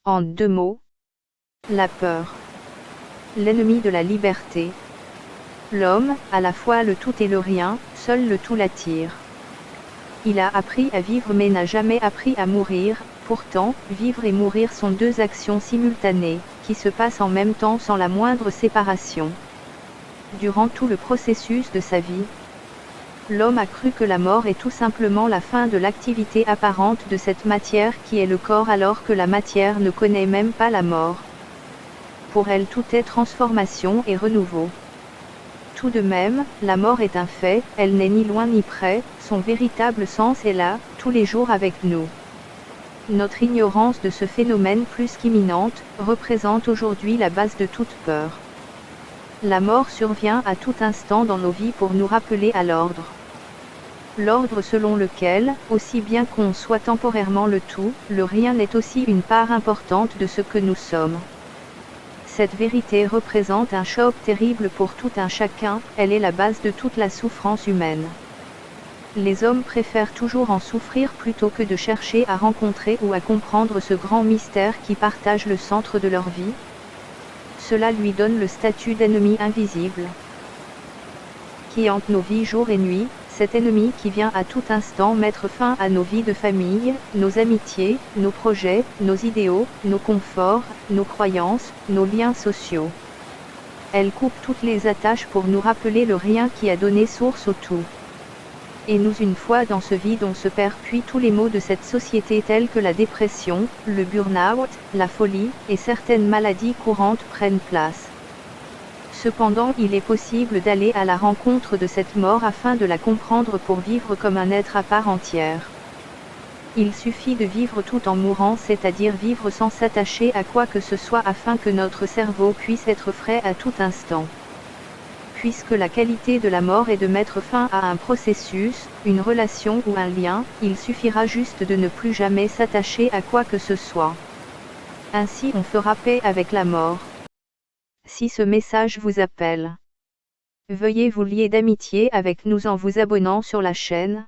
En 2 mots. La peur. L'ennemi de la liberté. L'homme, à la fois le tout et le rien, seul le tout l'attire. Il a appris à vivre mais n'a jamais appris à mourir, pourtant, vivre et mourir sont 2 actions simultanées, qui se passent en même temps sans la moindre séparation. Durant tout le processus de sa vie, l'homme a cru que la mort est tout simplement la fin de l'activité apparente de cette matière qui est le corps alors que la matière ne connaît même pas la mort. Pour elle tout est transformation et renouveau. Tout de même, la mort est un fait, elle n'est ni loin ni près, son véritable sens est là, tous les jours avec nous. Notre ignorance de ce phénomène plus qu'imminente, représente aujourd'hui la base de toute peur. La mort survient à tout instant dans nos vies pour nous rappeler à l'ordre. L'ordre selon lequel, aussi bien qu'on soit temporairement le tout, le rien est aussi une part importante de ce que nous sommes. Cette vérité représente un choc terrible pour tout un chacun, elle est la base de toute la souffrance humaine. Les hommes préfèrent toujours en souffrir plutôt que de chercher à rencontrer ou à comprendre ce grand mystère qui partage le centre de leur vie. Cela lui donne le statut d'ennemi invisible, qui hante nos vies jour et nuit, cet ennemi qui vient à tout instant mettre fin à nos vies de famille, nos amitiés, nos projets, nos idéaux, nos conforts, nos croyances, nos liens sociaux. Elle coupe toutes les attaches pour nous rappeler le rien qui a donné source au tout. Et nous une fois dans ce vide on se perd puis tous les maux de cette société tels que la dépression, le burn-out, la folie, et certaines maladies courantes prennent place. Cependant il est possible d'aller à la rencontre de cette mort afin de la comprendre pour vivre comme un être à part entière. Il suffit de vivre tout en mourant, c'est-à-dire vivre sans s'attacher à quoi que ce soit afin que notre cerveau puisse être frais à tout instant. Puisque la qualité de la mort est de mettre fin à un processus, une relation ou un lien, il suffira juste de ne plus jamais s'attacher à quoi que ce soit. Ainsi on fera paix avec la mort. Si ce message vous appelle, veuillez vous lier d'amitié avec nous en vous abonnant sur la chaîne.